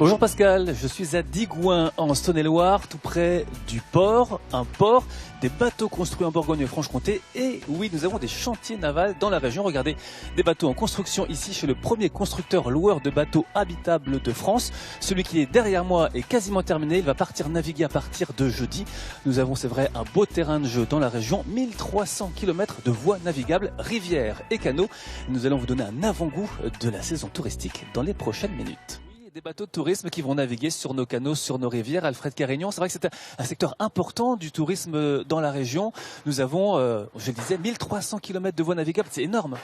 Bonjour Pascal, je suis à Digoin en Saône-et-Loire, tout près du port, un port, des bateaux construits en Bourgogne-Franche-Comté et oui, nous avons des chantiers navals dans la région. Regardez, des bateaux en construction ici chez le premier constructeur loueur de bateaux habitables de France. Celui qui est derrière moi est quasiment terminé, il va partir naviguer à partir de jeudi. Nous avons, c'est vrai, un beau terrain de jeu dans la région, 1300 km de voies navigables, rivières et canaux. Nous allons vous donner un avant-goût de la saison touristique dans les prochaines minutes. Des bateaux de tourisme qui vont naviguer sur nos canaux, sur nos rivières. Alfred Carignan, c'est vrai que c'est un secteur important du tourisme dans la région. Nous avons, je le disais, 1300 km de voies navigables, c'est énorme.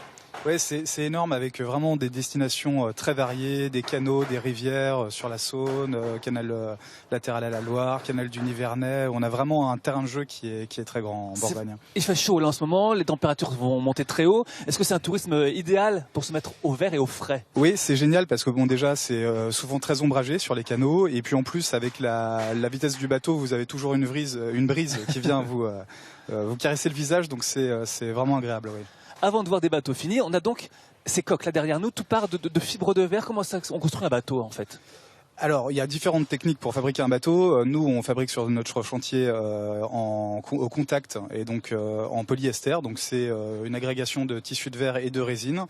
Oui, c'est énorme avec vraiment des destinations très variées, des canaux, des rivières sur la Saône, canal latéral à la Loire, canal du Nivernais. On a vraiment un terrain de jeu qui est très grand en Bourgogne. Il fait chaud là en ce moment, les températures vont monter très haut. Est-ce que c'est un tourisme idéal pour se mettre au vert et au frais? Oui, c'est génial parce que bon, déjà c'est souvent très ombragé sur les canaux et puis en plus avec la vitesse du bateau, vous avez toujours une brise qui vient vous caresser le visage, donc c'est vraiment agréable. Oui. Avant de voir des bateaux finis, on a donc ces coques là derrière nous, tout part de fibres de verre. Comment ça on construit un bateau en fait? Alors, il y a différentes techniques pour fabriquer un bateau. Nous, on fabrique sur notre chantier au contact et donc en polyester. Donc, c'est une agrégation de tissu de verre et de résine.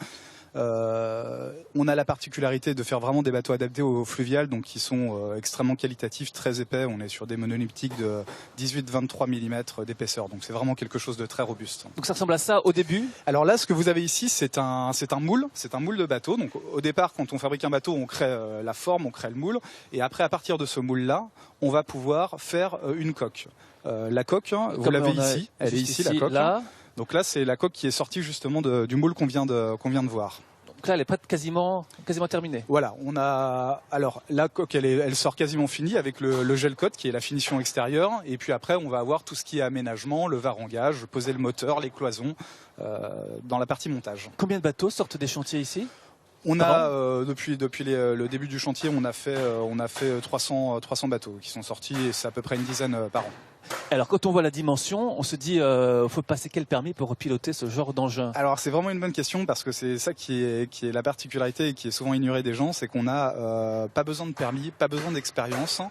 On a la particularité de faire vraiment des bateaux adaptés au fluvial, donc qui sont extrêmement qualitatifs, très épais. On est sur des monolithiques de 18-23 mm d'épaisseur, donc c'est vraiment quelque chose de très robuste. Donc ça ressemble à ça au début? Alors là, ce que vous avez ici, c'est un moule de bateau. Donc au départ, quand on fabrique un bateau, on crée la forme, on crée le moule, et après, à partir de ce moule-là, on va pouvoir faire une coque. La coque, vous l'avez ici, elle est ici, la coque. Là. Donc là, c'est la coque qui est sortie justement du moule qu'on vient de voir. Donc là, elle est pas quasiment terminée. Voilà, alors la coque, elle sort quasiment finie avec le gel coat qui est la finition extérieure. Et puis après, on va avoir tout ce qui est aménagement, le varangage, poser le moteur, les cloisons dans la partie montage. Combien de bateaux sortent des chantiers ici? On a depuis le début du chantier, on a fait 300 bateaux qui sont sortis et c'est à peu près une dizaine par an. Alors quand on voit la dimension, on se dit faut passer quel permis pour piloter ce genre d'engin? Alors c'est vraiment une bonne question parce que c'est ça qui est la particularité et qui est souvent ignorée des gens, c'est qu'on n'a pas besoin de permis, pas besoin d'expérience.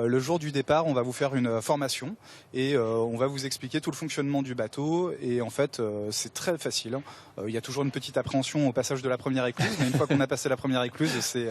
Le jour du départ, on va vous faire une formation et on va vous expliquer tout le fonctionnement du bateau et en fait c'est très facile. Il y a toujours une petite appréhension au passage de la première écluse, mais une fois qu'on a passé la première écluse, c'est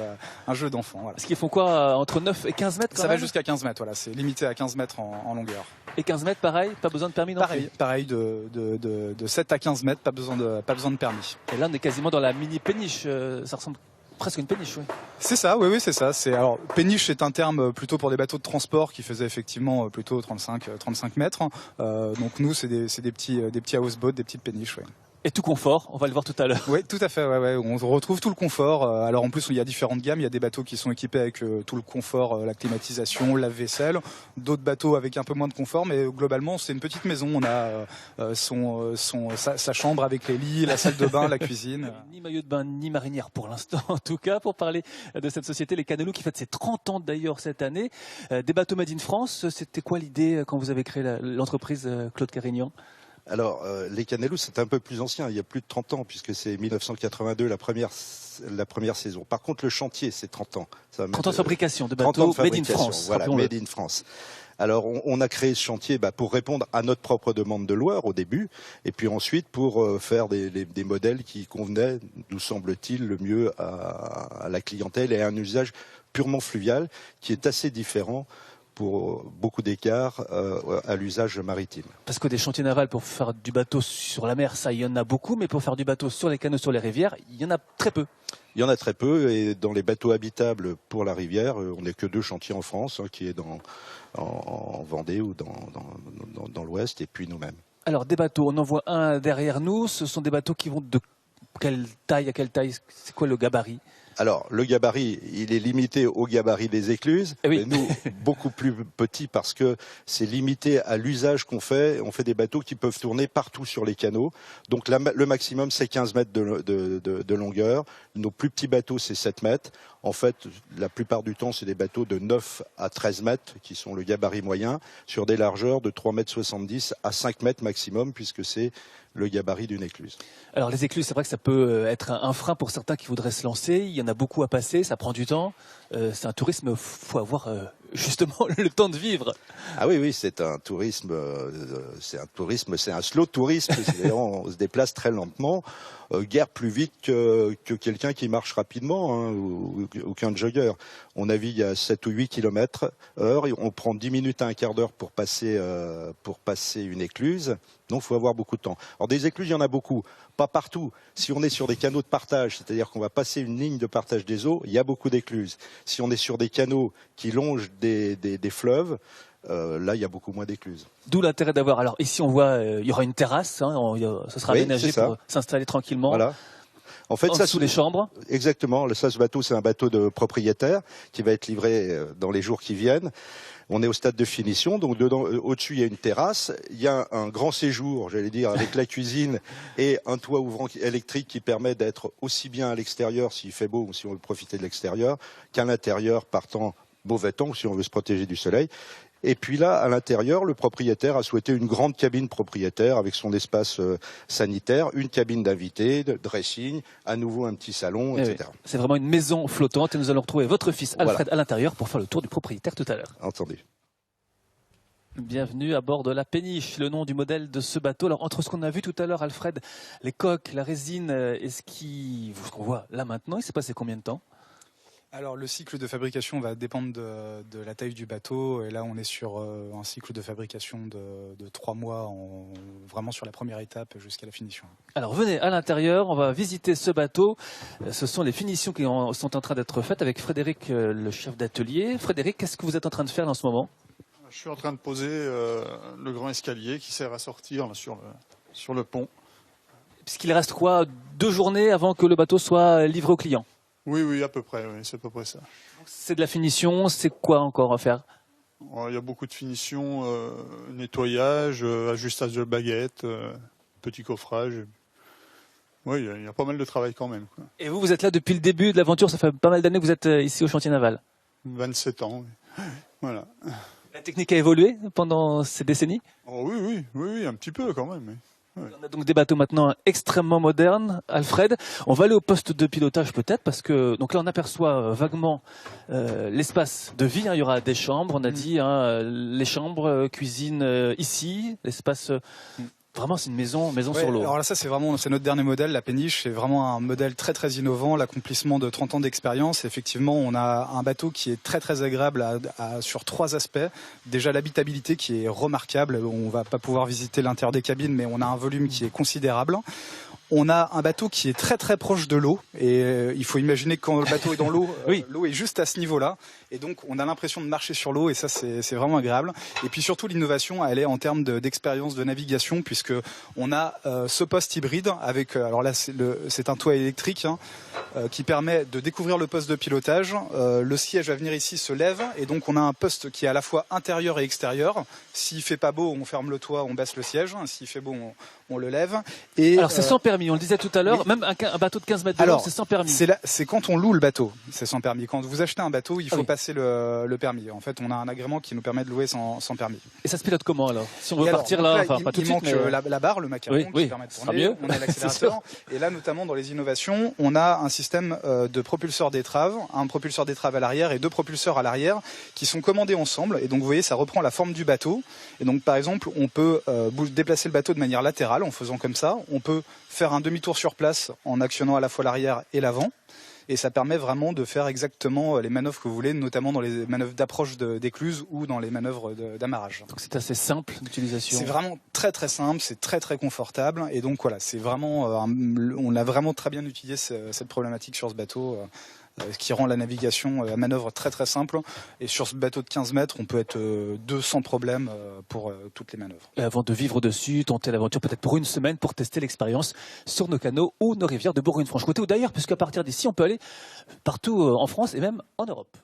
un jeu d'enfant. Voilà. Est-ce qu'ils font quoi entre 9 et 15 mètres Ça va jusqu'à 15 mètres, voilà, c'est limité à 15 mètres en longueur. Et 15 mètres, pareil, pas besoin de permis non plus. Pareil de 7 à 15 mètres, pas besoin de permis. Et là, on est quasiment dans la mini péniche, ça ressemble presque à une péniche, oui. C'est ça, oui, c'est ça. Alors, péniche, c'est un terme plutôt pour des bateaux de transport qui faisaient effectivement plutôt 35 mètres. Donc nous, c'est des petits houseboats, des petites péniches, oui. Et tout confort, on va le voir tout à l'heure. Oui, tout à fait. Ouais. On retrouve tout le confort. Alors en plus, il y a différentes gammes. Il y a des bateaux qui sont équipés avec tout le confort, la climatisation, lave-vaisselle. D'autres bateaux avec un peu moins de confort, mais globalement, c'est une petite maison. On a sa chambre avec les lits, la salle de bain, la cuisine. Ni maillot de bain, ni marinière pour l'instant. En tout cas, pour parler de cette société, les Canots, qui fête ses 30 ans d'ailleurs cette année. Des bateaux made in France. C'était quoi l'idée quand vous avez créé l'entreprise, Claude Carignan? Alors, les Canelous, c'est un peu plus ancien, il y a plus de 30 ans, puisque c'est 1982 la première saison. Par contre, le chantier, c'est 30 ans. 30 ans de fabrication de bateaux made in France. Voilà, made in France. Alors, on a créé ce chantier pour répondre à notre propre demande de loueur au début, et puis ensuite pour faire des modèles qui convenaient, nous semble-t-il, le mieux à la clientèle et à un usage purement fluvial, qui est assez différent pour beaucoup d'écarts à l'usage maritime. Parce que des chantiers navals pour faire du bateau sur la mer, ça il y en a beaucoup, mais pour faire du bateau sur les canaux, sur les rivières, il y en a très peu. Il y en a très peu, et dans les bateaux habitables pour la rivière, on n'est que 2 chantiers en France, qui est en Vendée ou dans l'Ouest, et puis nous-mêmes. Alors des bateaux, on en voit un derrière nous, ce sont des bateaux qui vont de quelle taille à quelle taille? C'est quoi le gabarit? Alors, le gabarit, il est limité au gabarit des écluses, oui. Mais nous, beaucoup plus petit parce que c'est limité à l'usage qu'on fait. On fait des bateaux qui peuvent tourner partout sur les canaux. Donc, le maximum, c'est 15 mètres de longueur. Nos plus petits bateaux, c'est 7 mètres. En fait, la plupart du temps, c'est des bateaux de 9 à 13 mètres qui sont le gabarit moyen, sur des largeurs de 3,70 m à 5 mètres maximum, puisque c'est le gabarit d'une écluse. Alors les écluses, c'est vrai que ça peut être un frein pour certains qui voudraient se lancer. Il y en y en a beaucoup à passer, ça prend du temps. C'est un tourisme, faut avoir justement le temps de vivre. Ah oui, c'est un tourisme, c'est un slow tourisme. C'est-à-dire on se déplace très lentement, guère plus vite que quelqu'un qui marche rapidement hein, ou qu'un jogger. On navigue à 7 ou 8 km/h, on prend 10 minutes à un quart d'heure pour passer une écluse. Donc, il faut avoir beaucoup de temps. Alors, des écluses, il y en a beaucoup. Pas partout. Si on est sur des canaux de partage, c'est-à-dire qu'on va passer une ligne de partage des eaux, il y a beaucoup d'écluses. Si on est sur des canaux qui longent des fleuves, là, il y a beaucoup moins d'écluses. D'où l'intérêt d'avoir. Alors, ici, on voit, il y aura une terrasse. Hein, ce sera aménagé pour s'installer tranquillement. Voilà. En fait, sous les chambres. Exactement. Ça, ce bateau, c'est un bateau de propriétaire qui va être livré dans les jours qui viennent. On est au stade de finition, donc dedans, au-dessus, il y a une terrasse. Il y a un grand séjour, j'allais dire, avec la cuisine et un toit ouvrant électrique qui permet d'être aussi bien à l'extérieur, s'il fait beau ou si on veut profiter de l'extérieur, qu'à l'intérieur, partant mauvais temps, si on veut se protéger du soleil. Et puis là, à l'intérieur, le propriétaire a souhaité une grande cabine propriétaire avec son espace sanitaire, une cabine d'invités, de dressing, à nouveau un petit salon, etc. Oui. C'est vraiment une maison flottante et nous allons retrouver votre fils Alfred à l'intérieur pour faire le tour du propriétaire tout à l'heure. Entendu. Bienvenue à bord de la Péniche, le nom du modèle de ce bateau. Alors entre ce qu'on a vu tout à l'heure, Alfred, les coques, la résine et ce qu'on voit là maintenant, il s'est passé combien de temps ? Alors le cycle de fabrication va dépendre de la taille du bateau et là on est sur un cycle de fabrication de 3 mois vraiment sur la première étape jusqu'à la finition. Alors venez à l'intérieur, on va visiter ce bateau. Ce sont les finitions qui sont en train d'être faites avec Frédéric, le chef d'atelier. Frédéric, qu'est-ce que vous êtes en train de faire en ce moment ? Je suis en train de poser le grand escalier qui sert à sortir là, sur le pont. Puisqu'il reste quoi, 2 journées avant que le bateau soit livré au client ? Oui, à peu près, oui, c'est à peu près ça. C'est de la finition, c'est quoi encore à faire ? Il y a beaucoup de finitions, nettoyage, ajustage de baguettes, petit coffrage. Oui, il y a pas mal de travail quand même, quoi. Et vous êtes là depuis le début de l'aventure, ça fait pas mal d'années que vous êtes ici au chantier naval. 27 ans, oui. Voilà. La technique a évolué pendant ces décennies ? Oh, oui, un petit peu quand même. Oui. Ouais. On a donc des bateaux maintenant extrêmement modernes. Alfred, on va aller au poste de pilotage peut-être parce que donc là on aperçoit vaguement l'espace de vie. Hein. Il y aura des chambres, on a dit les chambres, cuisine ici, l'espace. Vraiment, c'est une maison sur l'eau. Alors là, ça, c'est notre dernier modèle, la Péniche. C'est vraiment un modèle très, très innovant, l'accomplissement de 30 ans d'expérience. Effectivement, on a un bateau qui est très, très agréable sur 3 aspects. Déjà, l'habitabilité qui est remarquable. On va pas pouvoir visiter l'intérieur des cabines, mais on a un volume qui est considérable. On a un bateau qui est très très proche de l'eau et il faut imaginer que quand le bateau est dans l'eau, l'eau est juste à ce niveau-là et donc on a l'impression de marcher sur l'eau et ça c'est vraiment agréable. Et puis surtout l'innovation elle est en termes d'expérience de navigation puisque on a ce poste hybride avec alors là c'est un toit électrique qui permet de découvrir le poste de pilotage. Le siège à venir ici se lève et donc on a un poste qui est à la fois intérieur et extérieur. S'il fait pas beau, on ferme le toit, on baisse le siège. S'il fait beau, on le lève. Et alors c'est sans permis, on le disait tout à l'heure, même un bateau de 15 mètres de long, c'est sans permis. C'est quand on loue le bateau, c'est sans permis. Quand vous achetez un bateau, il faut passer le permis. En fait, on a un agrément qui nous permet de louer sans permis. Et ça se pilote comment alors ? Si on veut partir là, enfin pas tout de suite. Il manque la barre, le macaron qui permet de tourner. On a l'accélérateur. Et là, notamment dans les innovations, on a un système de propulseur d'étrave, un propulseur d'étrave à l'arrière et 2 propulseurs à l'arrière qui sont commandés ensemble. Et donc vous voyez, ça reprend la forme du bateau. Et donc par exemple, on peut déplacer le bateau de manière latérale en faisant comme ça. On peut faire un demi-tour sur place en actionnant à la fois l'arrière et l'avant. Et ça permet vraiment de faire exactement les manœuvres que vous voulez, notamment dans les manœuvres d'approche d'écluse ou dans les manœuvres d'amarrage. Donc c'est assez simple d'utilisation. C'est vraiment très très simple, c'est très très confortable. Et donc voilà, c'est vraiment, on a vraiment très bien utilisé cette problématique sur ce bateau. Qui rend la navigation, la manœuvre très très simple. Et sur ce bateau de 15 mètres, on peut être 2 sans problème pour toutes les manœuvres. Et avant de vivre dessus, tenter l'aventure peut-être pour une semaine pour tester l'expérience sur nos canaux ou nos rivières de Bourgogne-Franche-Comté ou d'ailleurs, puisqu'à partir d'ici, on peut aller partout en France et même en Europe.